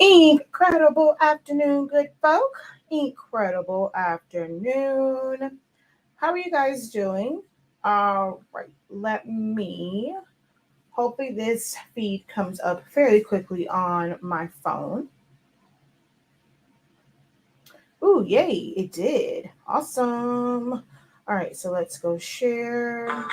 Incredible afternoon, good folk. Incredible afternoon. How are you guys doing? All right, let me. Hopefully, this feed comes up fairly quickly on my phone. Ooh, yay, it did. Awesome. All right, so let's go share.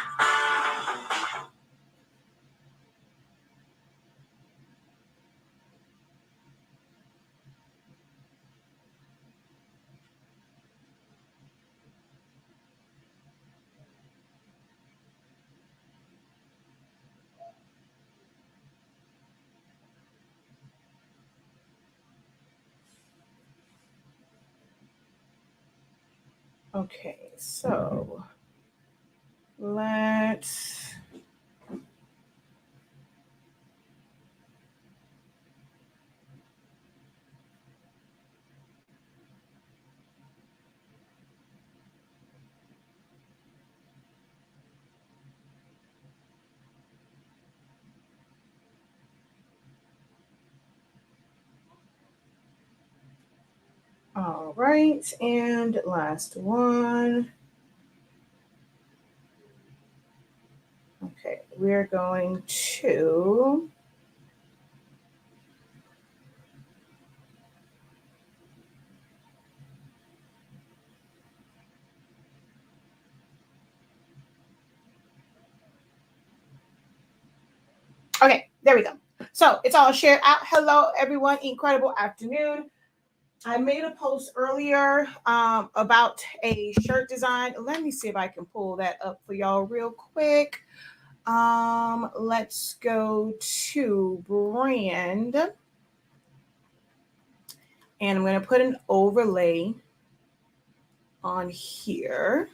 Okay, so let's. All right, and last one. Okay, we're going to. Okay, there we go. So it's all shared out. Hello, everyone. Incredible afternoon. I made a post earlier about a shirt design. Let me see if I can pull that up for y'all real quick. Let's go to brand. And I'm going to put an overlay on here.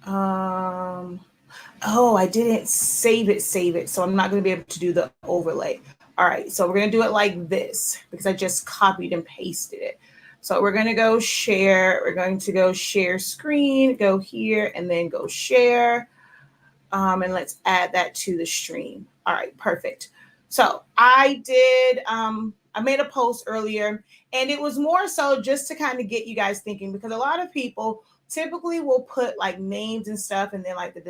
Oh, I didn't save it. So I'm not going to be able to do the overlay. All right, so we're going to do it like this because I just copied and pasted it. So we're going to go share. We're going to go share screen, go here, and then go share. And let's add that to the stream. All right, perfect. So I did, I made a post earlier, and it was more so just to kind of get you guys thinking, because a lot of people typically will put like names and stuff and then like the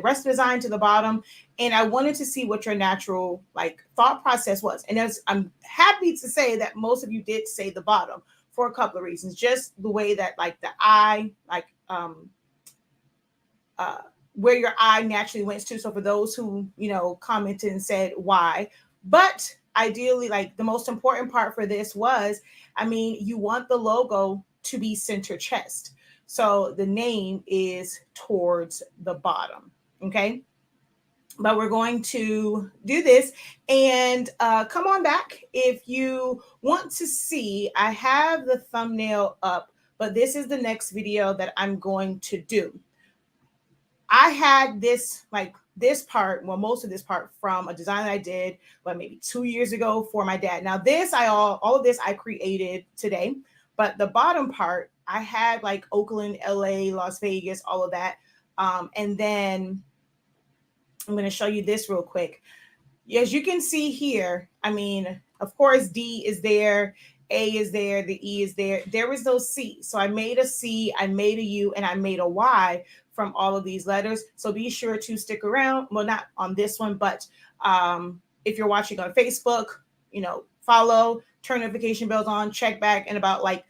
rest of the design to the bottom. And I wanted to see what your natural like thought process was. And I'm happy to say that most of you did say the bottom for a couple of reasons. Just the way that like the eye, like where your eye naturally went to. So for those who, commented and said why, but ideally, like the most important part for this was, you want the logo to be center chest. So the name is towards the bottom. Okay. But we're going to do this, and come on back if you want to see. I have the thumbnail up, but this is the next video that I'm going to do. I had this part, well, most of this part from a design that I did, maybe 2 years ago for my dad. Now this, all of this I created today, but the bottom part, I had like Oakland, LA, Las Vegas, all of that. And then I'm going to show you this real quick. As you can see here, of course, D is there, A is there, the E is there. There is no C. So I made a C, I made a U, and I made a Y from all of these letters. So be sure to stick around. Well, not on this one, but if you're watching on Facebook, follow, turn notification bells on, check back in about like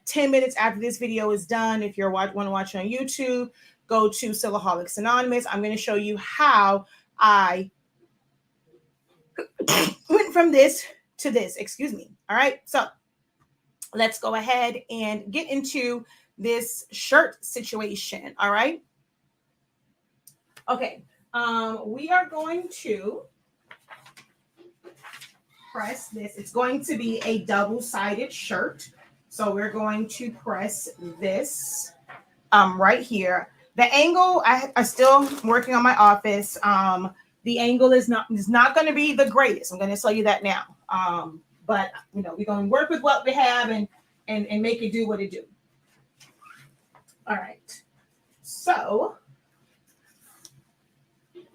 10 minutes after this video is done. If you're want to watch it on YouTube, go to Silaholics Anonymous. I'm going to show you how I went from this to this, excuse me. All right, so let's go ahead and get into this shirt situation. All right. Okay, we are going to press this. It's going to be a double-sided shirt. So we're going to press this right here. The angle, I still working on my office. The angle is not going to be the greatest. I'm going to tell you that now. But we're going to work with what we have and make it do what it do. All right. So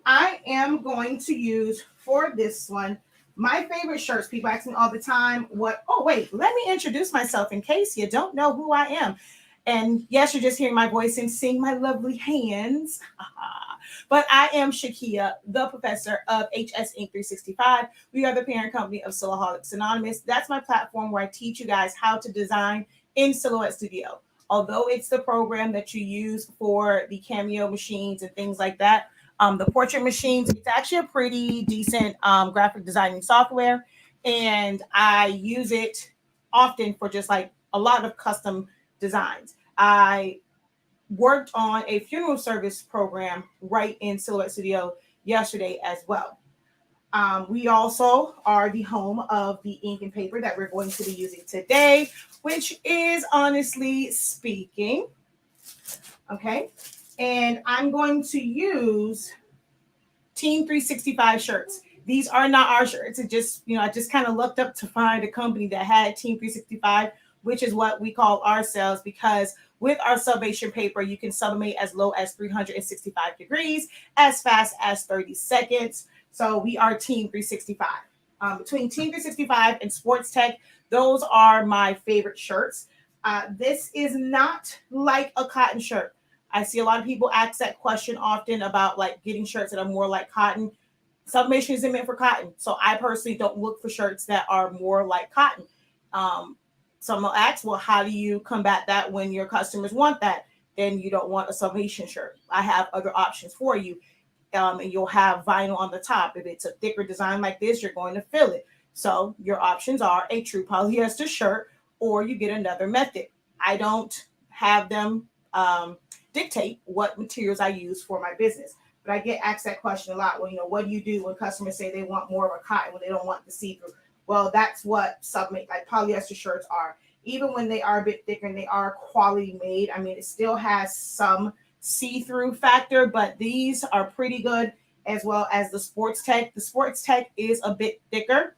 I am going to use for this one My favorite shirts, people ask me all the time, oh, wait, let me introduce myself in case you don't know who I am. And yes, you're just hearing my voice and seeing my lovely hands. But I am Shakia, the professor of HS Inc. 365. We are the parent company of Silhouettes Anonymous. That's my platform where I teach you guys how to design in Silhouette Studio. Although it's the program that you use for the cameo machines and things like that, the portrait machines, it's actually a pretty decent graphic designing software. And I use it often for just like a lot of custom designs. I worked on a funeral service program right in Silhouette Studio yesterday as well. We also are the home of the ink and paper that we're going to be using today, which is honestly SpINKing. Okay. And I'm going to use Team 365 shirts. These are not our shirts. It just, I just kind of looked up to find a company that had Team 365, which is what we call ourselves, because with our sublimation paper, you can sublimate as low as 365 degrees, as fast as 30 seconds. So we are Team 365. Between Team 365 and Sports Tech, those are my favorite shirts. This is not like a cotton shirt. I see a lot of people ask that question often about like getting shirts that are more like cotton. Sublimation isn't meant for cotton. So I personally don't look for shirts that are more like cotton. Some will ask, well, how do you combat that when your customers want that? Then you don't want a sublimation shirt. I have other options for you. And you'll have vinyl on the top. If it's a thicker design like this, you're going to fill it. So your options are a true polyester shirt, or you get another method. I don't have them dictate what materials I use for my business. But I get asked that question a lot. Well, what do you do when customers say they want more of a cotton when they don't want the see-through? Well, that's what like polyester shirts are. Even when they are a bit thicker and they are quality made, I mean, it still has some see-through factor, but these are pretty good, as well as the Sports Tech. The Sports Tech is a bit thicker,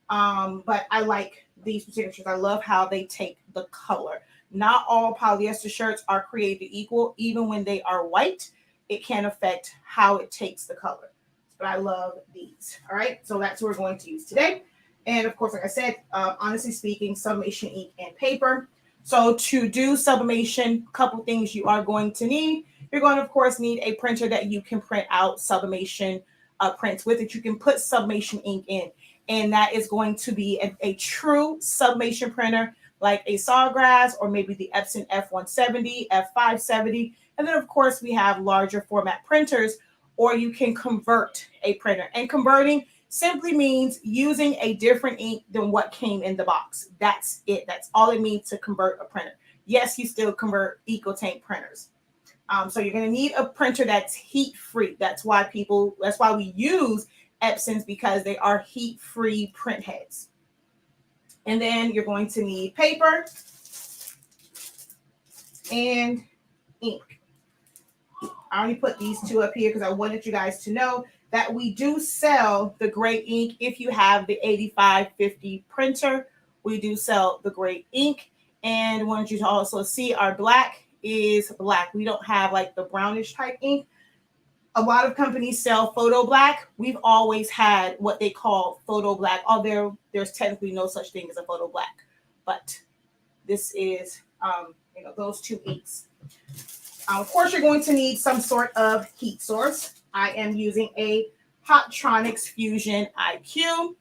but I like these particular shirts. I love how they take the color. Not all polyester shirts are created equal. Even when they are white, it can affect how it takes the color. But I love these. All right, so that's what we're going to use today. And of course, like I said, honestly speaking, sublimation ink and paper. So to do sublimation, a couple things you are going to need. You're going to, of course, need a printer that you can print out sublimation prints with it. You can put sublimation ink in. And that is going to be a true sublimation printer, like a Sawgrass or maybe the Epson F170, F570. And then, of course, we have larger format printers, or you can convert a printer. And converting simply means using a different ink than what came in the box. We it. That's all it means to convert a printer. Yes, you still convert EcoTank printers. So you're going to need a printer that's heat-free. That's why we use Epsons, because they are heat-free print heads. And then you're going to need paper and ink. I only put these two up here because I wanted you guys to know that we do sell the gray ink. If you have the 8550 printer, we do sell the gray ink. And I want you to also see our black is black. We don't have like the brownish type ink. A lot of companies sell photo black. We've always had what they call photo black, although there's technically no such thing as a photo black. But this is, those two inks. Of course, you're going to need some sort of heat source. I am using a Hotronix Fusion IQ.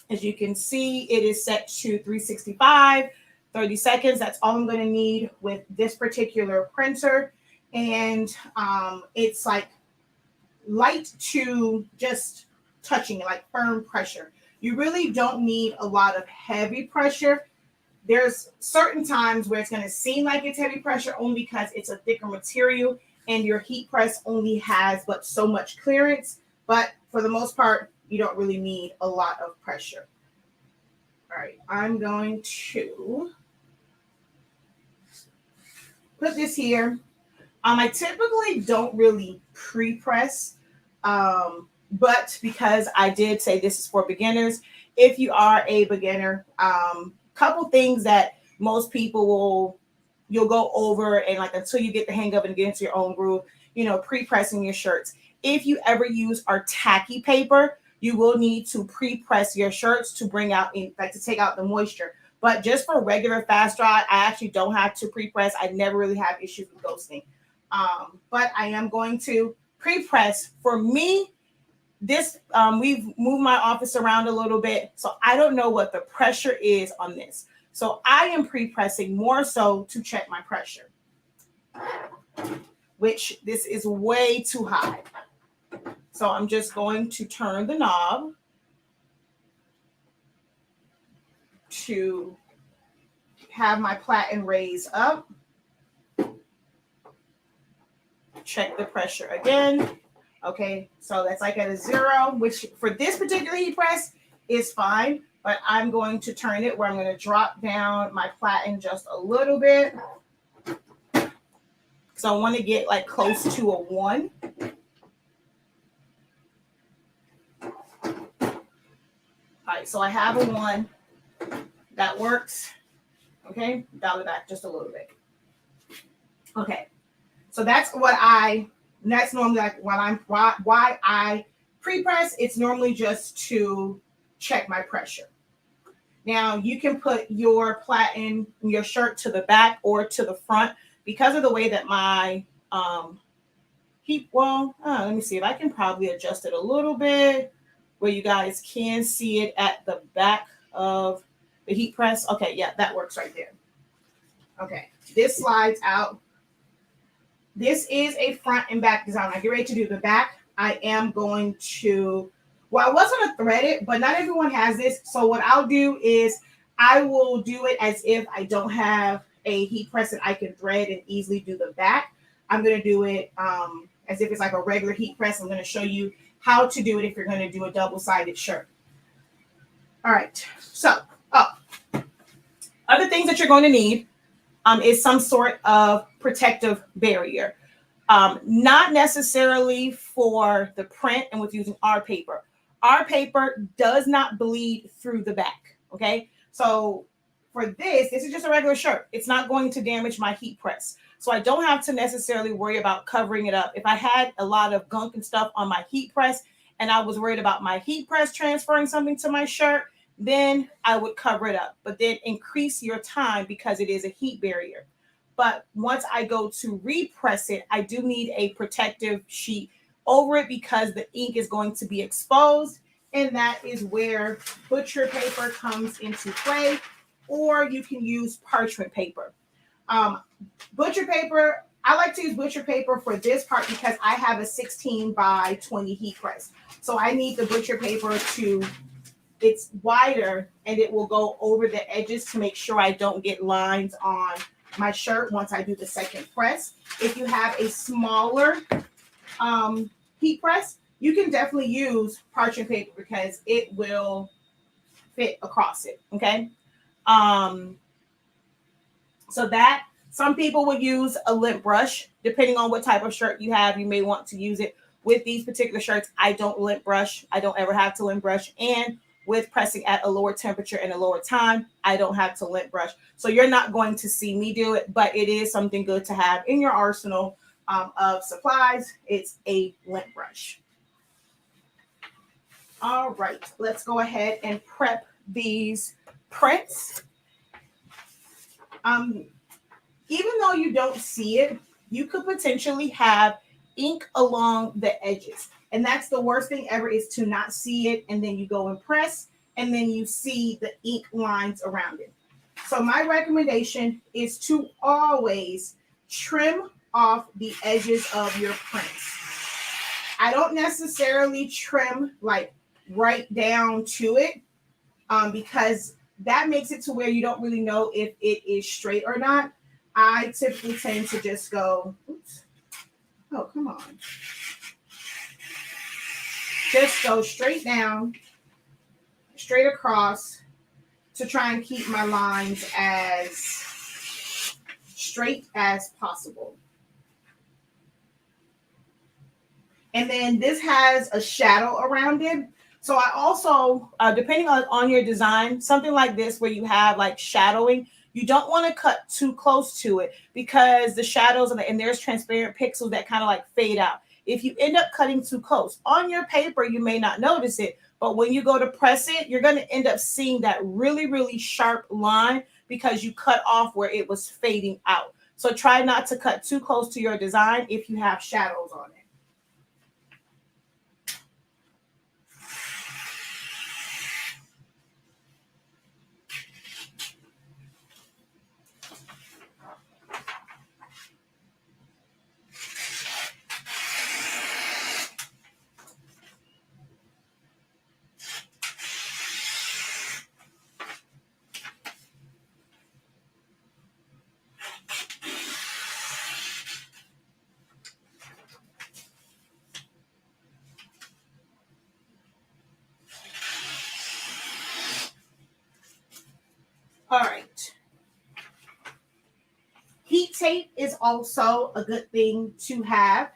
As you can see, it is set to 365, 30 seconds. That's all I'm going to need with this particular printer. And it's like light to just touching, like firm pressure. You really don't need a lot of heavy pressure. There's certain times where it's going to seem like it's heavy pressure only because it's a thicker material and your heat press only has but so much clearance. But for the most part, you don't really need a lot of pressure. All right, I'm going to put this here. I typically don't really pre-press, but because I did say this is for beginners, if you are a beginner, couple things that most people you'll go over and like until you get the hang of it and get into your own groove, pre-pressing your shirts. If you ever use our tacky paper, you will need to pre-press your shirts to bring out, to take out the moisture. But just for regular fast dry, I actually don't have to pre-press. I never really have issues with ghosting. But I am going to pre-press. For me, this we've moved my office around a little bit, so I don't know what the pressure is on this. So I am pre-pressing more so to check my pressure, which this is way too high. So I'm just going to turn the knob to have my platen raise up. Check the pressure again. Okay, so that's like at a 0, which for this particular heat press is fine, but I'm going to turn it where I'm going to drop down my platen just a little bit. So I want to get like close to a 1. All right, so I have a 1. That works. Okay, dial it back just a little bit. Okay, so that's normally like why I pre-press. It's normally just to check my pressure. Now you can put your platen, your shirt to the back or to the front because of the way that my heat. Well, let me see if I can probably adjust it a little bit where you guys can see it at the back of the heat press. Okay, yeah, that works right there. Okay, this slides out. This is a front and back design. I get ready to do the back. I am going to, well, I was going to thread it, but not everyone has this. So what I'll do is I will do it as if I don't have a heat press and I can thread and easily do the back. I'm going to do it as if it's like a regular heat press. I'm going to show you how to do it if you're going to do a double-sided shirt. All right. So, other things that you're going to need is some sort of protective barrier. Not necessarily for the print and with using our paper. Our paper does not bleed through the back, okay? So for this is just a regular shirt. It's not going to damage my heat press. So I don't have to necessarily worry about covering it up. If I had a lot of gunk and stuff on my heat press and I was worried about my heat press transferring something to my shirt, then I would cover it up, but then increase your time because it is a heat barrier. But once I go to repress it, I do need a protective sheet over it because the ink is going to be exposed. And that is where butcher paper comes into play, or you can use parchment paper. Butcher paper, I like to use butcher paper for this part because I have a 16 by 20 heat press. So I need the butcher paper to, it's wider and it will go over the edges to make sure I don't get lines on my shirt once I do the second press. If you have a smaller heat press, you can definitely use parchment paper because it will fit across it, okay? So that, some people would use a lint brush. Depending on what type of shirt you have, you may want to use it. With these particular shirts, I don't lint brush. I don't ever have to lint brush. And with pressing at a lower temperature and a lower time, I don't have to lint brush. So you're not going to see me do it, but it is something good to have in your arsenal of supplies. It's a lint brush. All right, let's go ahead and prep these prints. Even though you don't see it, you could potentially have ink along the edges. And that's the worst thing ever, is to not see it. And then you go and press and then you see the ink lines around it. So my recommendation is to always trim off the edges of your prints. I don't necessarily trim like right down to it because that makes it to where you don't really know if it is straight or not. I typically tend to just go, oops. Oh, come on. Just go straight down, straight across to try and keep my lines as straight as possible. And then this has a shadow around it. So I also, depending on your design, something like this where you have like shadowing, you don't want to cut too close to it because the shadows and there's transparent pixels that kind of like fade out. If you end up cutting too close on your paper, you may not notice it, but when you go to press it, you're going to end up seeing that really, really sharp line because you cut off where it was fading out. So try not to cut too close to your design if you have shadows on it. All right. Heat tape is also a good thing to have,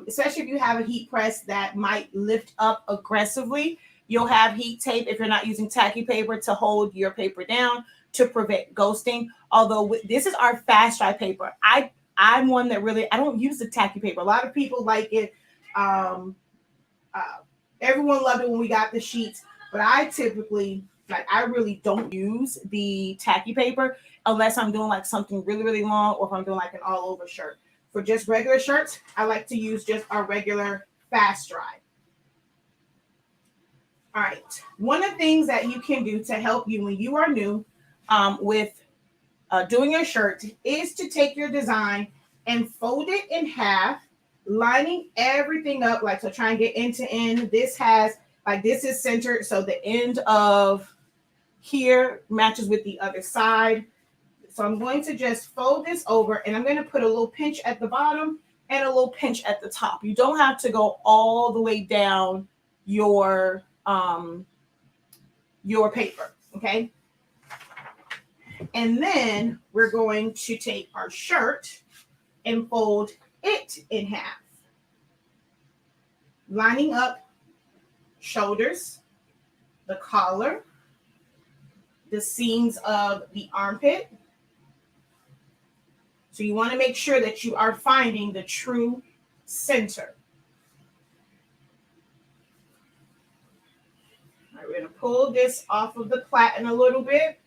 especially if you have a heat press that might lift up aggressively. You'll have heat tape if you're not using tacky paper to hold your paper down to prevent ghosting. Although this is our fast dry paper. I'm one that really, I don't use the tacky paper. A lot of people like it. Everyone loved it when we got the sheets, but I typically, like, I really don't use the tacky paper unless I'm doing like something really, really long, or if I'm doing like an all over shirt. For just regular shirts, I like to use just our regular fast dry. All right. One of the things that you can do to help you when you are new with doing your shirt is to take your design and fold it in half, lining everything up. Like, so try and get end to end. This has, like, this is centered, so the end of here matches with the other side. So I'm going to just fold this over, and I'm going to put a little pinch at the bottom and a little pinch at the top. You don't have to go all the way down your paper, okay? And then we're going to take our shirt and fold it in half, lining up shoulders, the collar, the seams of the armpit. So you want to make sure that you are finding the true center. All right, we're going to pull this off of the platen a little bit.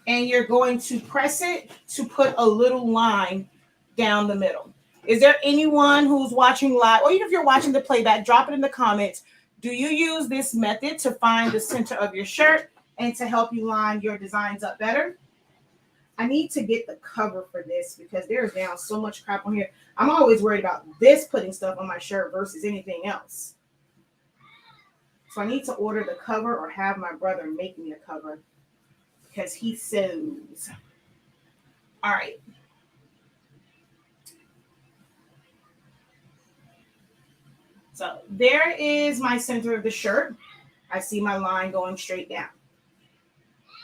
And you're going to press it to put a little line down the middle. Is there anyone who's watching live, or even if you're watching the playback, drop it in the comments. Do you use this method to find the center of your shirt and to help you line your designs up better? I need to get the cover for this because there's now so much crap on here. I'm always worried about this putting stuff on my shirt versus anything else. So I need to order the cover or have my brother make me a cover because he sews. All right. So there is my center of the shirt. I see my line going straight down.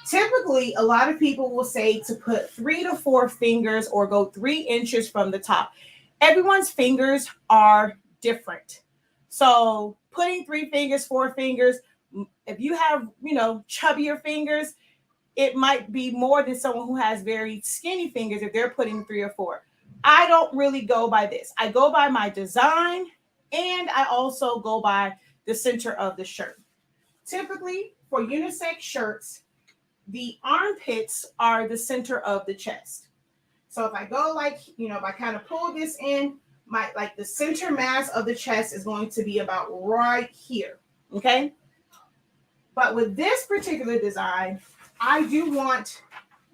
Typically, a lot of people will say to put 3 to 4 fingers or go 3 inches from the top. Everyone's fingers are different. So putting 3 fingers, 4 fingers, if you have, chubbier fingers, it might be more than someone who has very skinny fingers if they're putting 3 or 4. I don't really go by this. I go by my design, and I also go by the center of the shirt. Typically, for unisex shirts, the armpits are the center of the chest. So if I go if I kind of pull this in, the center mass of the chest is going to be about right here, okay? But with this particular design, I do want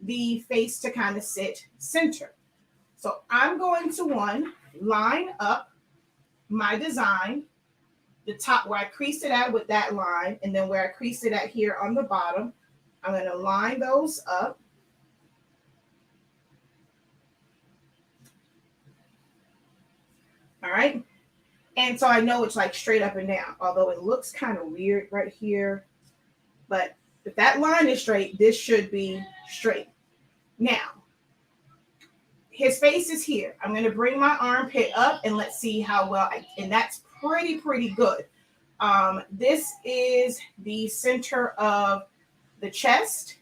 the face to kind of sit center. So I'm going to line up my design, the top where I creased it at with that line, and then where I creased it at here on the bottom. I'm going to line those up. All right. And so I know it's like straight up and down, although it looks kind of weird right here. But if that line is straight, this should be straight. Now, his face is here. I'm going to bring my armpit up and let's see how well, and that's pretty good. This is the center of the chest,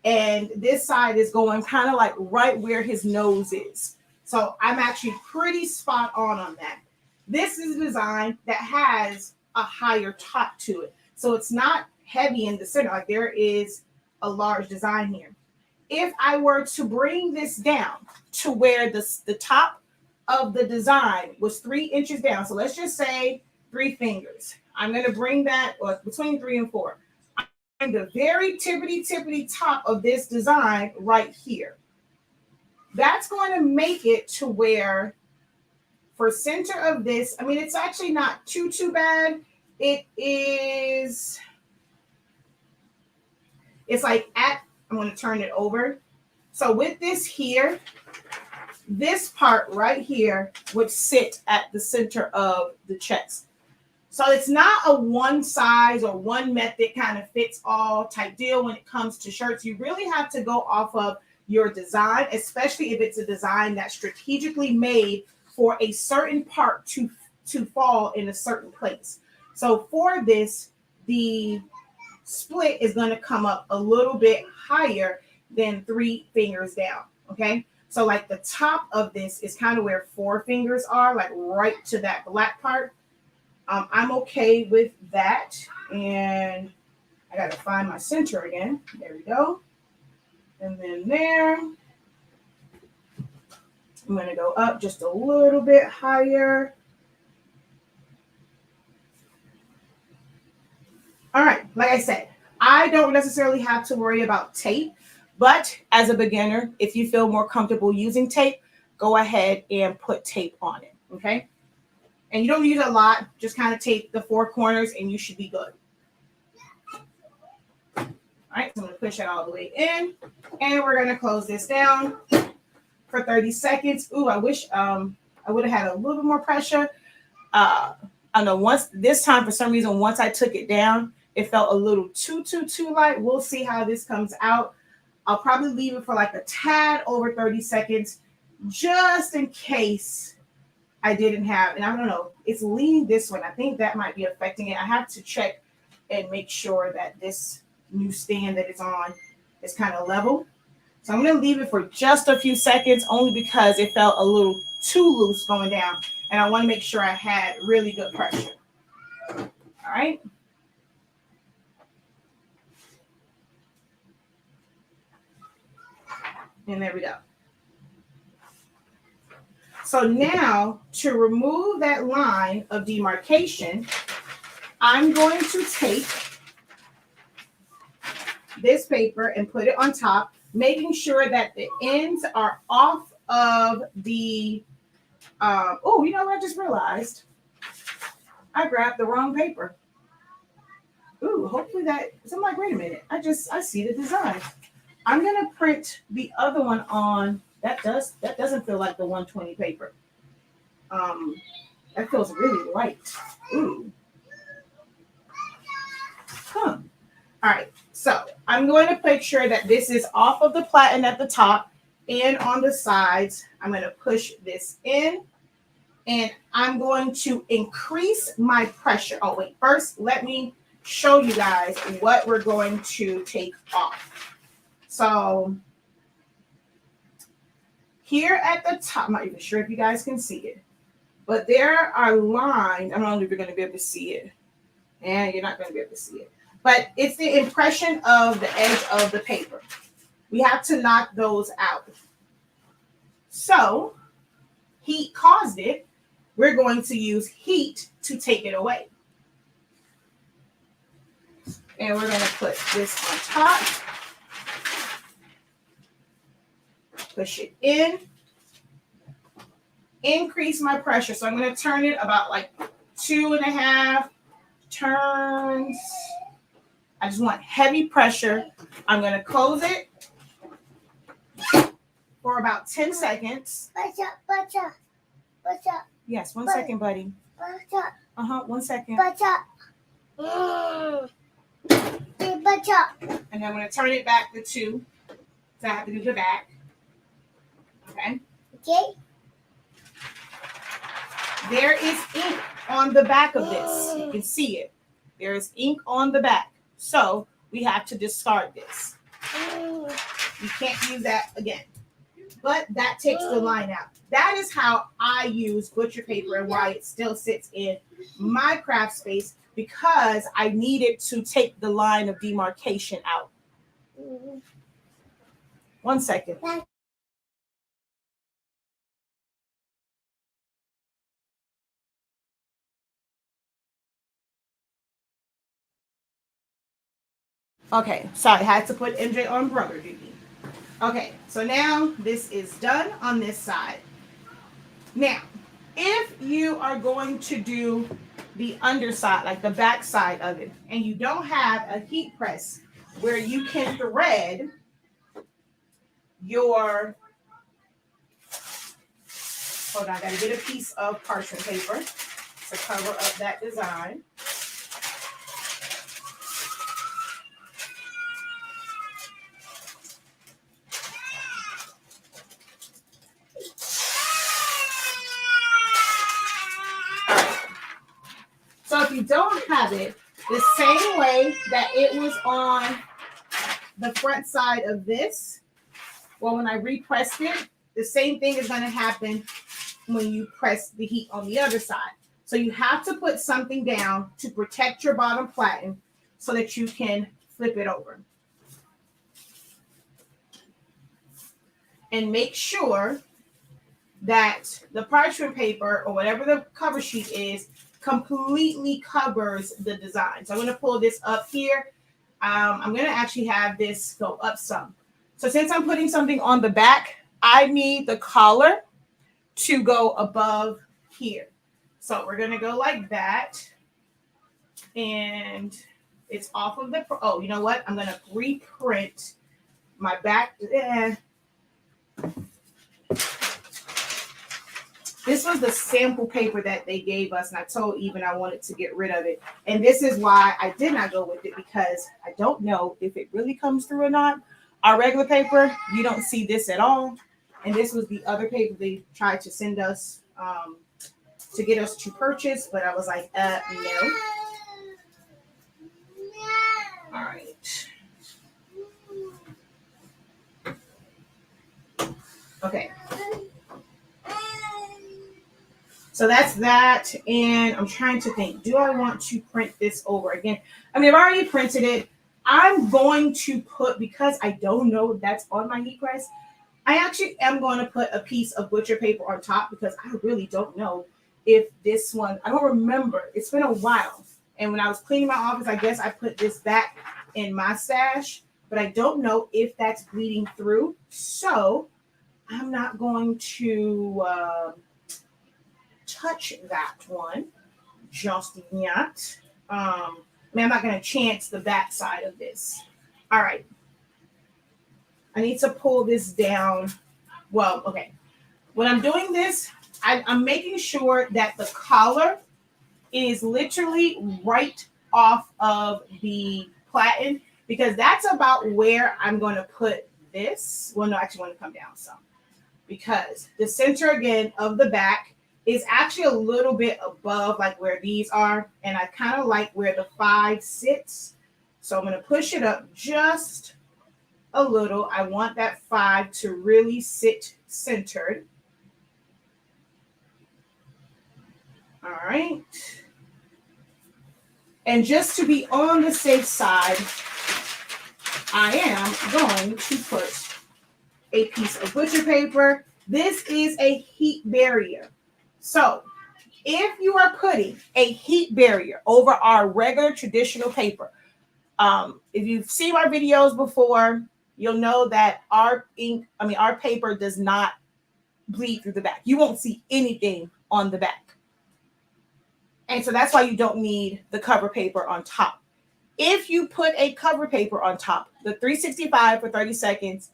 And this side is going kind of like right where his nose is. So I'm actually pretty spot on that. This is a design that has a higher top to it. So it's not heavy in the center. Like there is a large design here. If I were to bring this down to where the top of the design was 3 inches down. So let's just say 3 fingers. I'm going to bring that between 3 and 4. I'm the very tippity top of this design right here. That's going to make it to where for center of this, I mean, it's actually not too bad. It is, it's like I'm going to turn it over. So with this here, this part right here would sit at the center of the chest. So it's not a one size or one method kind of fits all type deal when it comes to shirts. You really have to go off of your design, especially if it's a design that's strategically made for a certain part to fall in a certain place. So for this, the split is going to come up a little bit higher than 3 fingers down. Okay. So like the top of this is kind of where 4 fingers are, like right to that black part. I'm okay with that. And I got to find my center again. There we go. And then there. I'm going to go up just a little bit higher. All right. Like I said, I don't necessarily have to worry about tape. But as a beginner, if you feel more comfortable using tape, go ahead and put tape on it. Okay. And you don't use a lot, just kind of tape the 4 corners and you should be good. All right, so I'm going to push it all the way in. And we're going to close this down for 30 seconds. Ooh, I wish I would have had a little bit more pressure. I know this time, for some reason, once I took it down, it felt a little too light. We'll see how this comes out. I'll probably leave it for like a tad over 30 seconds, just in case I didn't have, and I don't know, it's leaning this one. I think that might be affecting it. I have to check and make sure that this new stand that it's on is kind of level. So I'm going to leave it for just a few seconds, only because it felt a little too loose going down. And I want to make sure I had really good pressure. All right. And there we go. So now to remove that line of demarcation, I'm going to take this paper and put it on top, making sure that the ends are off of the, oh, you know what I just realized? I grabbed the wrong paper. Ooh, hopefully that, so I'm like, wait a minute, I see the design. I'm going to print the other one on. That doesn't feel like the 120 paper. That feels really light. Ooh. Huh. All right. So I'm going to make sure that this is off of the platen at the top and on the sides. I'm going to push this in, and I'm going to increase my pressure. Oh, wait. First, let me show you guys what we're going to take off. So here at the top, I'm not even sure if you guys can see it, but there are lines. I don't know if you're going to be able to see it. And you're not going to be able to see it. But it's the impression of the edge of the paper. We have to knock those out. So heat caused it. We're going to use heat to take it away. And we're going to put this on top. Push it in. Increase my pressure. So I'm going to turn it about like 2.5 turns. I just want heavy pressure. I'm going to close it for about 10 seconds. Yes, 1 second, buddy. 1 second. And I'm going to turn it back to 2. So I have to do the back. Okay. There is ink on the back of this. You can see it. There is ink on the back. So we have to discard this. You can't use that again. But that takes the line out. That is how I use butcher paper and why it still sits in my craft space, because I needed to take the line of demarcation out. 1 second. Okay, sorry, I had to put MJ on brother duty. Okay, so now this is done on this side. Now, if you are going to do the underside, like the back side of it, and you don't have a heat press where you can thread your, hold on, I gotta get a piece of parchment paper to cover up that design. So if you don't have it, the same way that it was on the front side of this, well, when I repressed it, the same thing is going to happen when you press the heat on the other side. So you have to put something down to protect your bottom platen so that you can flip it over. And make sure that the parchment paper or whatever the cover sheet is completely covers the design. So I'm going to pull this up here. I'm going to actually have this go up some. So since I'm putting something on the back, I need the collar to go above here. So we're going to go like that. And it's off of the, oh, you know what? I'm going to reprint my back. This was the sample paper that they gave us, and I told Even I wanted to get rid of it. And this is why I did not go with it, because I don't know if it really comes through or not. Our regular paper, you don't see this at all. And this was the other paper they tried to send us to get us to purchase, but I was like, no. All right. Okay. So that's that, and I'm trying to think, do I want to print this over again? I mean, I've already printed it. I'm going to put, because I don't know that's on my heat press, I actually am going to put a piece of butcher paper on top, because I really don't know if this one, I don't remember. It's been a while. And when I was cleaning my office, I guess I put this back in my stash, but I don't know if that's bleeding through. So I'm not going to touch that one just yet. I'm not going to chance the back side of this. All right. I need to pull this down. Well, okay. When I'm doing this, I'm making sure that the collar is literally right off of the platen, because that's about where I'm going to put this. Well, no, I actually want to come down some, because the center again of the back is actually a little bit above like where these are. And I kind of like where the 5 sits. So I'm going to push it up just a little. I want that 5 to really sit centered. All right. And just to be on the safe side, I am going to put a piece of butcher paper. This is a heat barrier. So if you are putting a heat barrier over our regular traditional paper, if you've seen my videos before, you'll know that our paper does not bleed through the back. You won't see anything on the back. And so that's why you don't need the cover paper on top. If you put a cover paper on top, the 365 for 30 seconds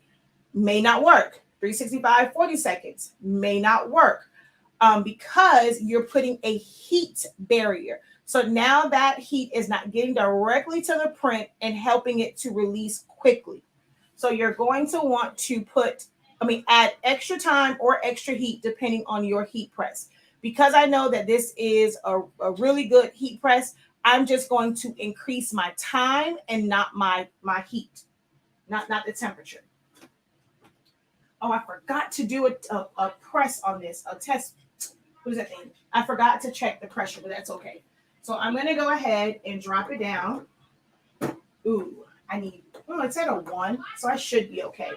may not work. 365, 40 seconds may not work. Because you're putting a heat barrier. So now that heat is not getting directly to the print and helping it to release quickly. So you're going to want to add extra time or extra heat depending on your heat press. Because I know that this is a really good heat press, I'm just going to increase my time and not my heat, not the temperature. Oh, I forgot to do a press on this, a test. What is that thing? I forgot to check the pressure, but that's okay. So I'm going to go ahead and drop it down. Ooh, it's at a 1, so I should be okay.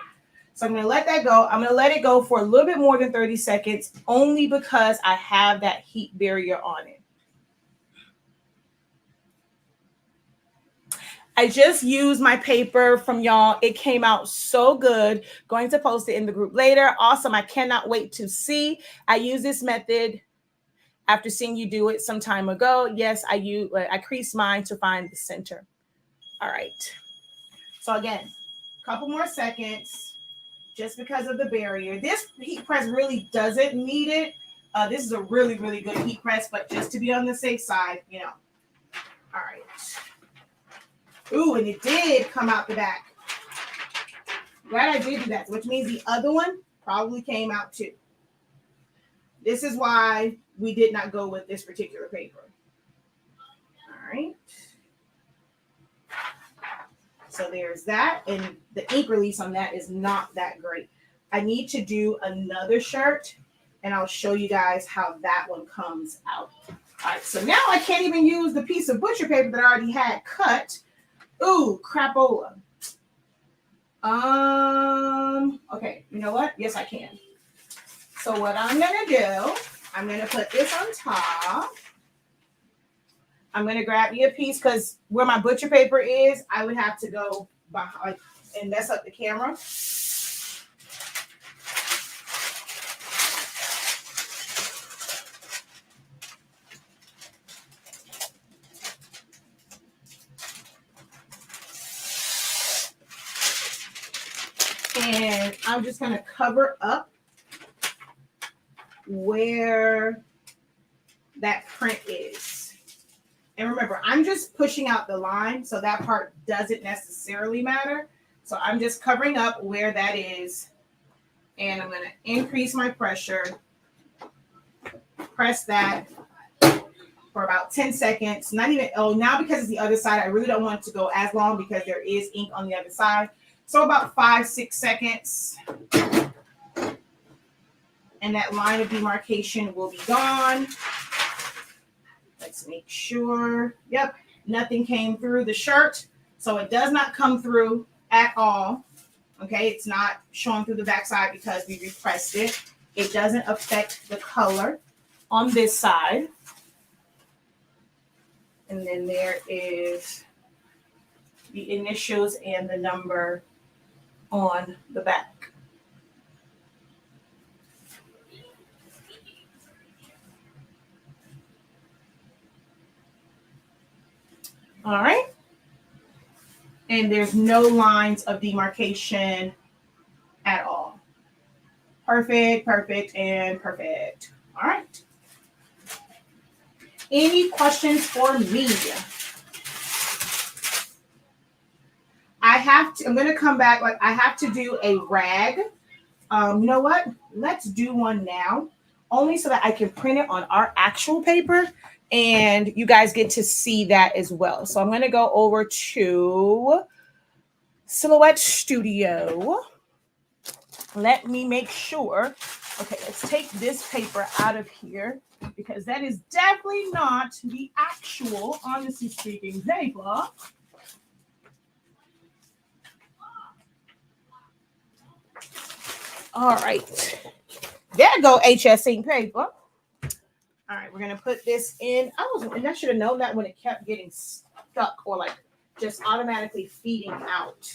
So I'm going to let that go. I'm going to let it go for a little bit more than 30 seconds, only because I have that heat barrier on it. I just used my paper from y'all. It came out so good. Going to post it in the group later. Awesome. I cannot wait to see. I use this method after seeing you do it some time ago. Yes, I crease mine to find the center. All right. So again, a couple more seconds just because of the barrier. This heat press really doesn't need it. This is a really, really good heat press, but just to be on the safe side, you know. All right. Ooh, and it did come out the back. Glad I did do that, which means the other one probably came out too. This is why we did not go with this particular paper. All right. So there's that. And the ink release on that is not that great. I need to do another shirt, and I'll show you guys how that one comes out. All right. So now I can't even use the piece of butcher paper that I already had cut. Ooh, crapola. Okay, you know what? Yes, I can. So what I'm gonna do, I'm gonna put this on top. I'm gonna grab me a piece because where my butcher paper is, I would have to go behind and mess up the camera. And I'm just gonna cover up where that print is. And remember, I'm just pushing out the line, so that part doesn't necessarily matter. So I'm just covering up where that is. And I'm going to increase my pressure. Press that for about 10 seconds. Not even, now because it's the other side, I really don't want it to go as long because there is ink on the other side. So about 5-6 seconds. And that line of demarcation will be gone. Let's make sure. Yep, nothing came through the shirt. So it does not come through at all. Okay, it's not showing through the backside because we repressed it. It doesn't affect the color on this side. And then there is the initials and the number on the back. All right. And there's no lines of demarcation at all. Perfect, perfect, and perfect. All right. Any questions for me? I'm going to come back. Like I have to do a rag. You know what? Let's do one now. Only so that I can print it on our actual paper. And you guys get to see that as well. So I'm going to go over to Silhouette Studio. Let me make sure. Okay, let's take this paper out of here because that is definitely not the actual Honestly Speaking paper. All right. There go HS ink paper. All right, we're gonna put this in. And I should have known that when it kept getting stuck or like just automatically feeding out.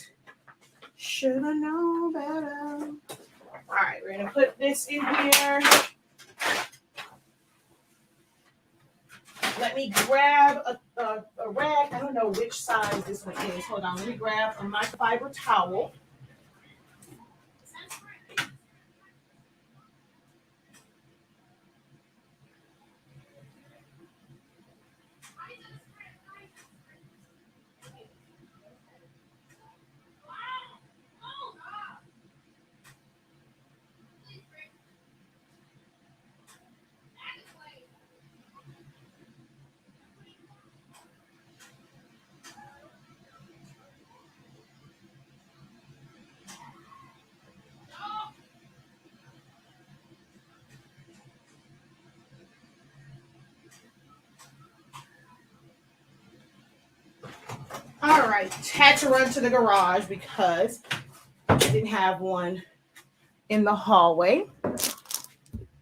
Should have known better. All right, we're gonna put this in here. Let me grab a rag. I don't know which size this one is. Hold on, let me grab a microfiber towel. All right, had to run to the garage because I didn't have one in the hallway.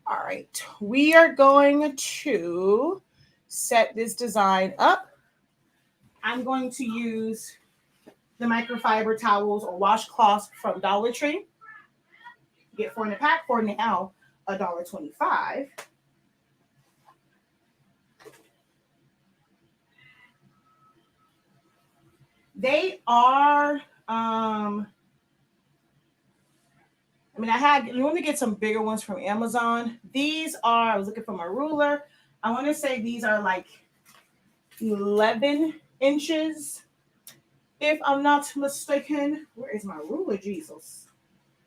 All right, we are going to set this design up. I'm going to use the microfiber towels or washcloths from Dollar Tree. Get 4 in a pack for now $1.25. They are you want to get some bigger ones from Amazon. These are, I was looking for my ruler. I want to say these are like 11 inches, if I'm not mistaken. Where is my ruler, Jesus?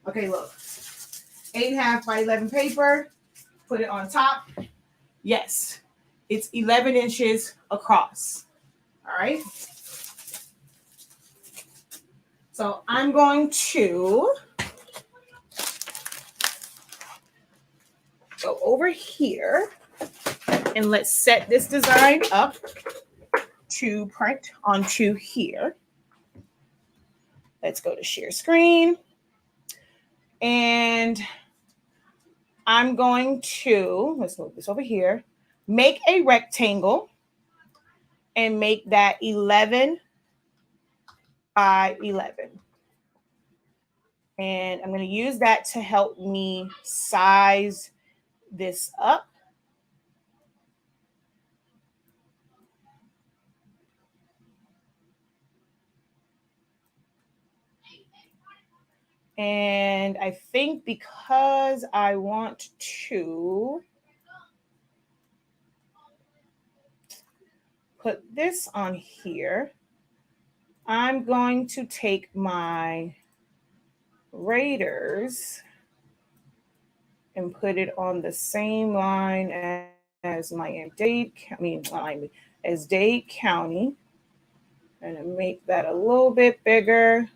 Okay, look. 8.5 by 11 paper. Put it on top. Yes, it's 11 inches across. All right. So I'm going to go over here and let's set this design up to print onto here. Let's go to share screen. And I'm going to, let's move this over here, make a rectangle and make that 11 by 11. And I'm going to use that to help me size this up. And I think because I want to put this on here, I'm going to take my Raiders and put it on the same line as Dade County. And make that a little bit bigger.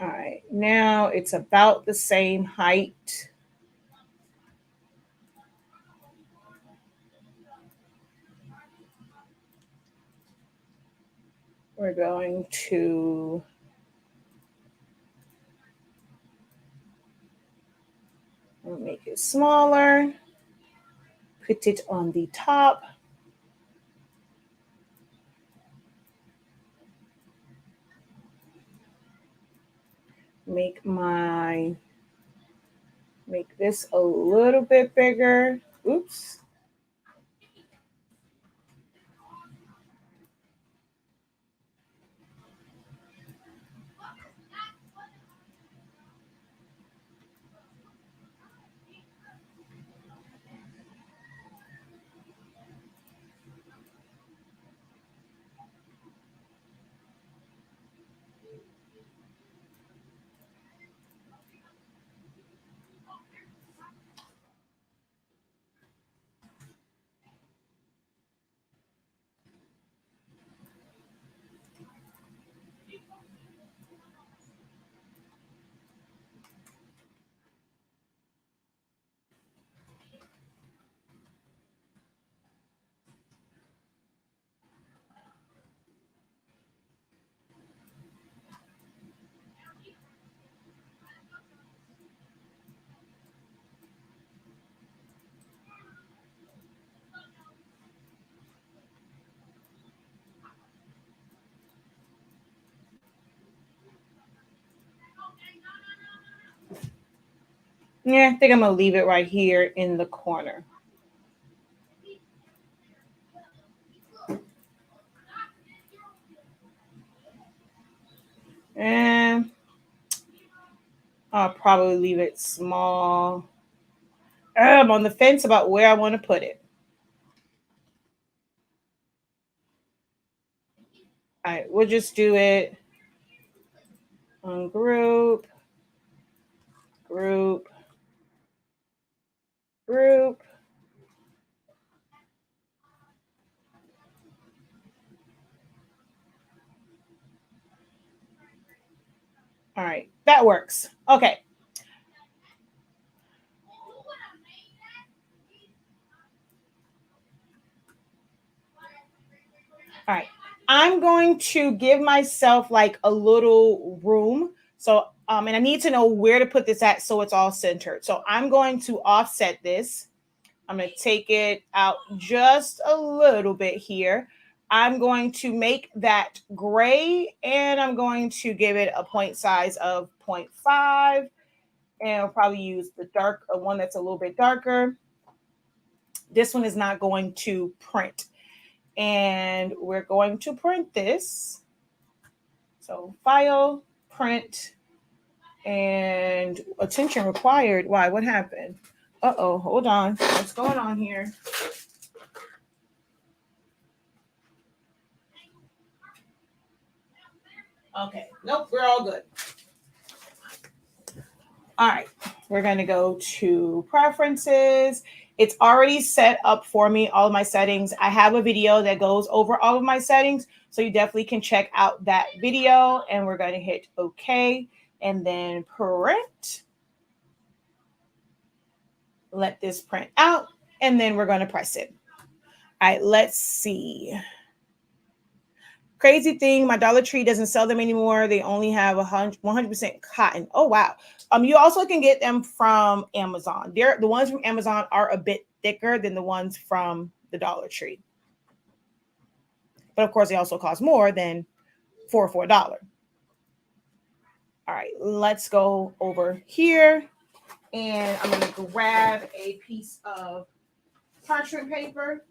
All right, now it's about the same height. We're going to make it smaller, put it on the top. Make this a little bit bigger. Oops. Yeah, I think I'm going to leave it right here in the corner. And I'll probably leave it small. I'm on the fence about where I want to put it. All right, we'll just do it on group, group, group. All right, that works. Okay. All right. I'm going to give myself like a little room. So, and I need to know where to put this at so it's all centered. So I'm going to offset this. I'm going to take it out just a little bit here. I'm going to make that gray and I'm going to give it a point size of 0.5. And I'll probably use the dark one that's a little bit darker. This one is not going to print. And we're going to print this. So file, print, and attention required. Why? What happened? Uh-oh, hold on. What's going on here? Okay, nope, we're all good. All right, we're going to go to preferences. It's already set up for me, all of my settings. I have a video that goes over all of my settings, so you definitely can check out that video. And we're going to hit OK and then print. Let this print out, and then we're going to press it. All right, let's see. Crazy thing, my Dollar Tree doesn't sell them anymore. They only have 100% cotton. Oh, wow. You also can get them from Amazon. The ones from Amazon are a bit thicker than the ones from the Dollar Tree. But of course, they also cost more than $4 for $1. All right, let's go over here. And I'm going to grab a piece of parchment paper.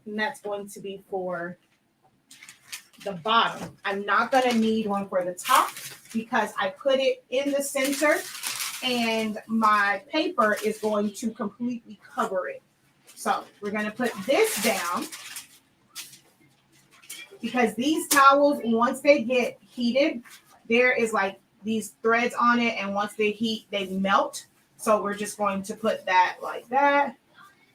And that's going to be for the bottom. I'm not going to need one for the top because I put it in the center and my paper is going to completely cover it. So we're going to put this down because these towels, once they get heated, there is like these threads on it, and once they heat, they melt. So we're just going to put that like that.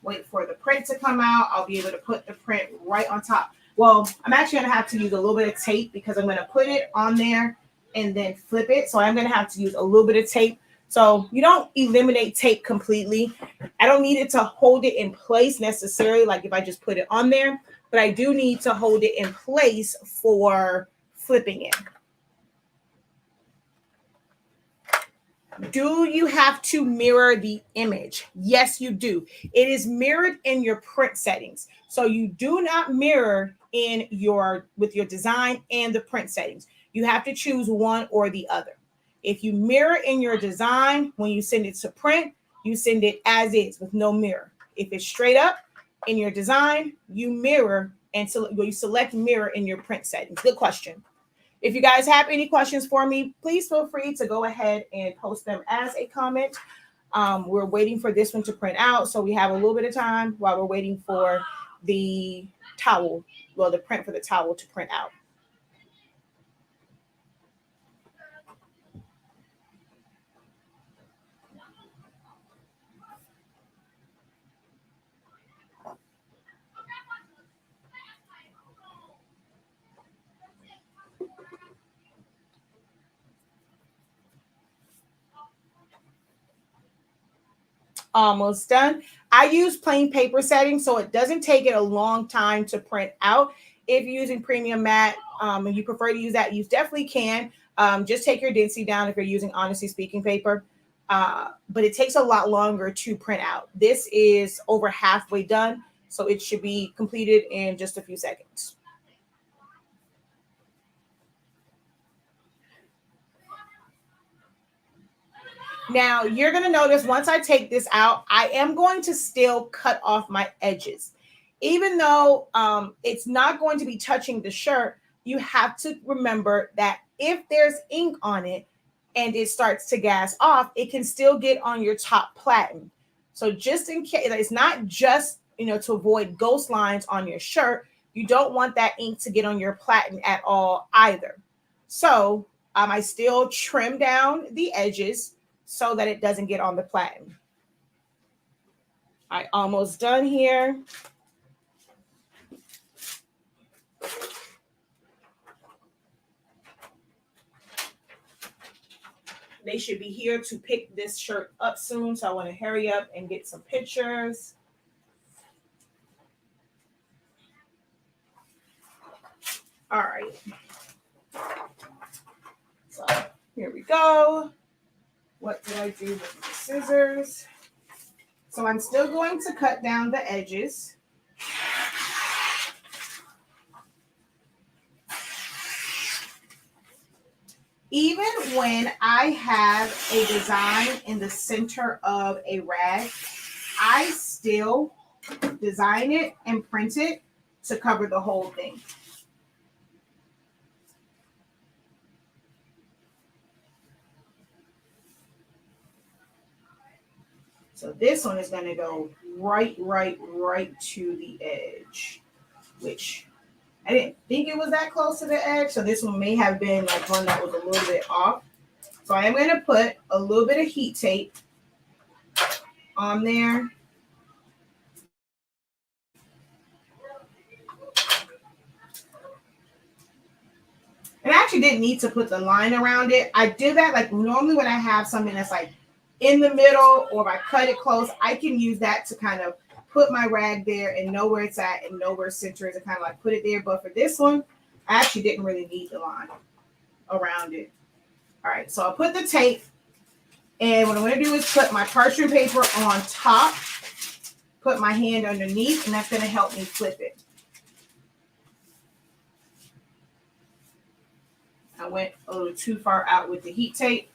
Wait for the print to come out. I'll be able to put the print right on top. Well, I'm actually going to have to use a little bit of tape because I'm going to put it on there and then flip it. So I'm going to have to use a little bit of tape. So you don't eliminate tape completely. I don't need it to hold it in place necessarily, like if I just put it on there, but I do need to hold it in place for flipping it. Do you have to mirror the image? Yes, you do. It is mirrored in your print settings. So you do not mirror in with your design and the print settings. You have to choose one or the other. If you mirror in your design, when you send it to print, you send it as is with no mirror. If it's straight up in your design, you mirror and you select mirror in your print settings. Good question. If you guys have any questions for me, please feel free to go ahead and post them as a comment. We're waiting for this one to print out, so we have a little bit of time while we're waiting for the towel, well, the print for the towel to print out. Almost done. I use plain paper settings, so it doesn't take it a long time to print out. If you're using premium matte and you prefer to use that, you definitely can. Just take your density down if you're using honestly speaking paper. But it takes a lot longer to print out. This is over halfway done, so it should be completed in just a few seconds. Now you're going to notice once I take this out, I am going to still cut off my edges. Even though it's not going to be touching the shirt, you have to remember that if there's ink on it and it starts to gas off, it can still get on your top platen. So just in case, it's not just, to avoid ghost lines on your shirt, you don't want that ink to get on your platen at all either. So I still trim down the edges so that it doesn't get on the platen. I almost done here. They should be here to pick this shirt up soon, so I want to hurry up and get some pictures. All right. So here we go. What did I do with the scissors? So I'm still going to cut down the edges. Even when I have a design in the center of a rag, I still design it and print it to cover the whole thing. So this one is going to go right to the edge, which I didn't think it was that close to the edge. So this one may have been like one that was a little bit off. So I am going to put a little bit of heat tape on there. And I actually didn't need to put the line around it. I do that like normally when I have something that's like in the middle, or if I cut it close, I can use that to kind of put my rag there and know where it's at and know where center is and kind of like put it there. But for this one, I actually didn't really need the line around it. All right, so I'll put the tape, and what I'm going to do is put my parchment paper on top, put my hand underneath, and that's going to help me flip it. I went a little too far out with the heat tape.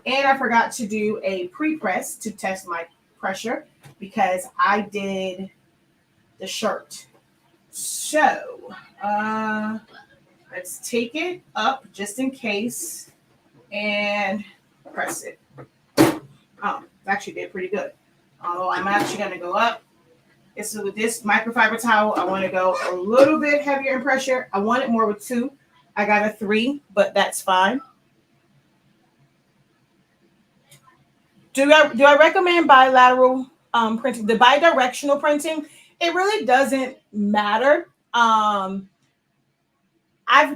And I forgot to do a pre-press to test my pressure because I did the shirt. So let's take it up just in case and press it. Oh, it actually did pretty good. Although I'm actually going to go up. So with this microfiber towel, I want to go a little bit heavier in pressure. I want it more with 2. I got a 3, but that's fine. Do I recommend bilateral printing? The bidirectional printing, it really doesn't matter. I've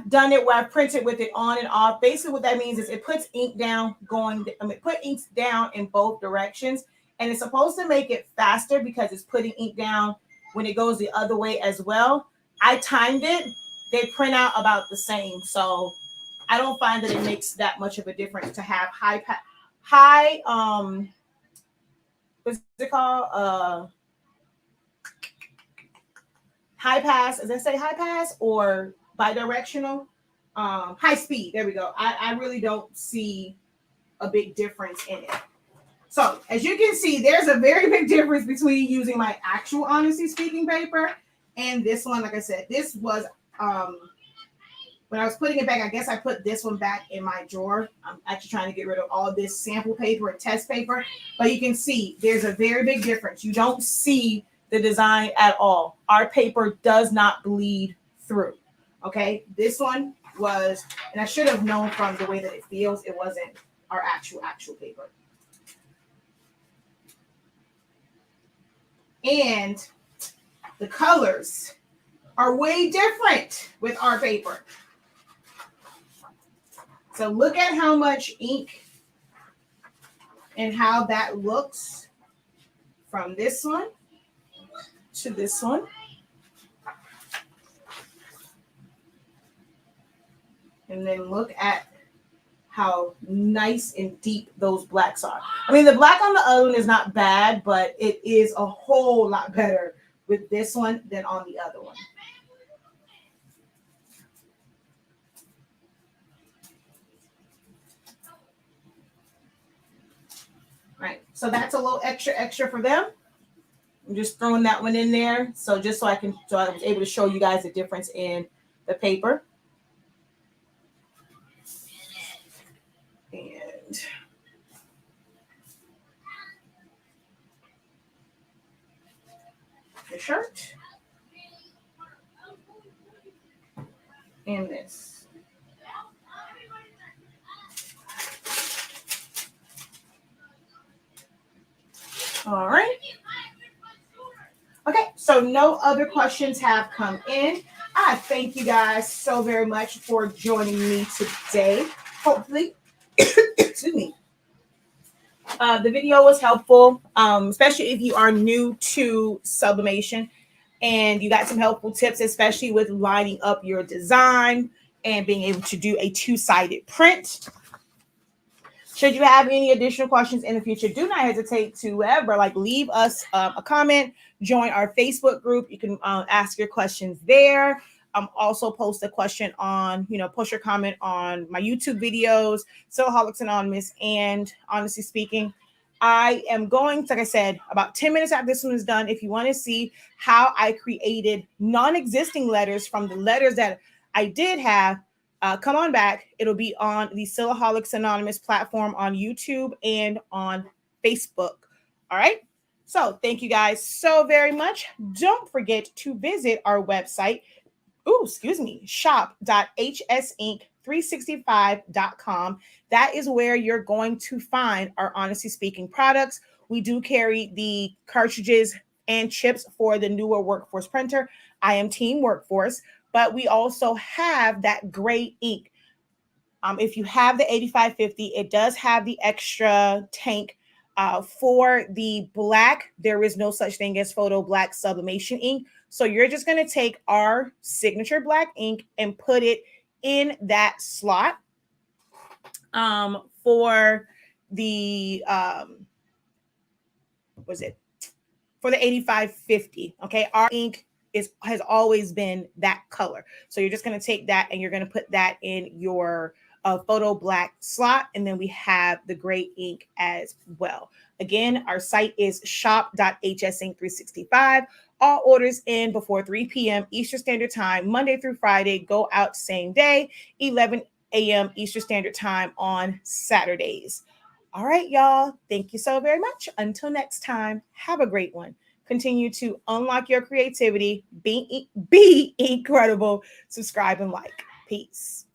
done it where I've printed with it on and off. Basically, what that means is it puts ink down put inks down in both directions, and it's supposed to make it faster because it's putting ink down when it goes the other way as well. I timed it; they print out about the same, so I don't find that it makes that much of a difference to have high what's it called? High pass. Does that say high pass or bidirectional? High speed. There we go. I really don't see a big difference in it. So as you can see, there's a very big difference between using my actual Honestly Speaking paper and this one. Like I said, this was when I was putting it back, I guess I put this one back in my drawer. I'm actually trying to get rid of all this sample paper and test paper. But you can see there's a very big difference. You don't see the design at all. Our paper does not bleed through. Okay, this one was, and I should have known from the way that it feels, it wasn't our actual paper. And the colors are way different with our paper. So look at how much ink and how that looks from this one to this one. And then look at how nice and deep those blacks are. I mean, the black on the other one is not bad, but it is a whole lot better with this one than on the other one. So that's a little extra for them. I'm just throwing that one in there. So just so I was able to show you guys the difference in the paper. And the shirt. And this. All right. Okay, so no other questions have come in. I thank you guys so very much for joining me today. Hopefully, excuse me, the video was helpful, especially if you are new to sublimation and you got some helpful tips, especially with lining up your design and being able to do a two-sided print. Should you have any additional questions in the future, do not hesitate to ever leave us a comment, join our Facebook group. You can ask your questions there. Also post a question on, post your comment on my YouTube videos, Sillaholics Anonymous, and Honestly Speaking. I am going, like I said, about 10 minutes after this one is done. If you want to see how I created non-existing letters from the letters that I did have, come on back. It'll be on the Sillaholics Anonymous platform on YouTube and on Facebook. All right. So thank you guys so very much. Don't forget to visit our website. shop.hsink365.com. That is where you're going to find our Honestly Speaking products. We do carry the cartridges and chips for the newer Workforce printer. I am Team Workforce, but we also have that gray ink. If you have the 8550, it does have the extra tank. For the black, there is no such thing as photo black sublimation ink. So you're just going to take our signature black ink and put it in that slot. For the for the 8550. Okay, our ink has always been that color. So you're just going to take that and you're going to put that in your photo black slot, and then we have the gray ink as well. Again, our site is shop.hsink365. All orders in before 3 p.m. Eastern Standard Time, Monday through Friday, go out same day, 11 a.m. Eastern Standard Time on Saturdays. All right, y'all. Thank you so very much. Until next time, have a great one. Continue to unlock your creativity, be incredible, subscribe and like. Peace.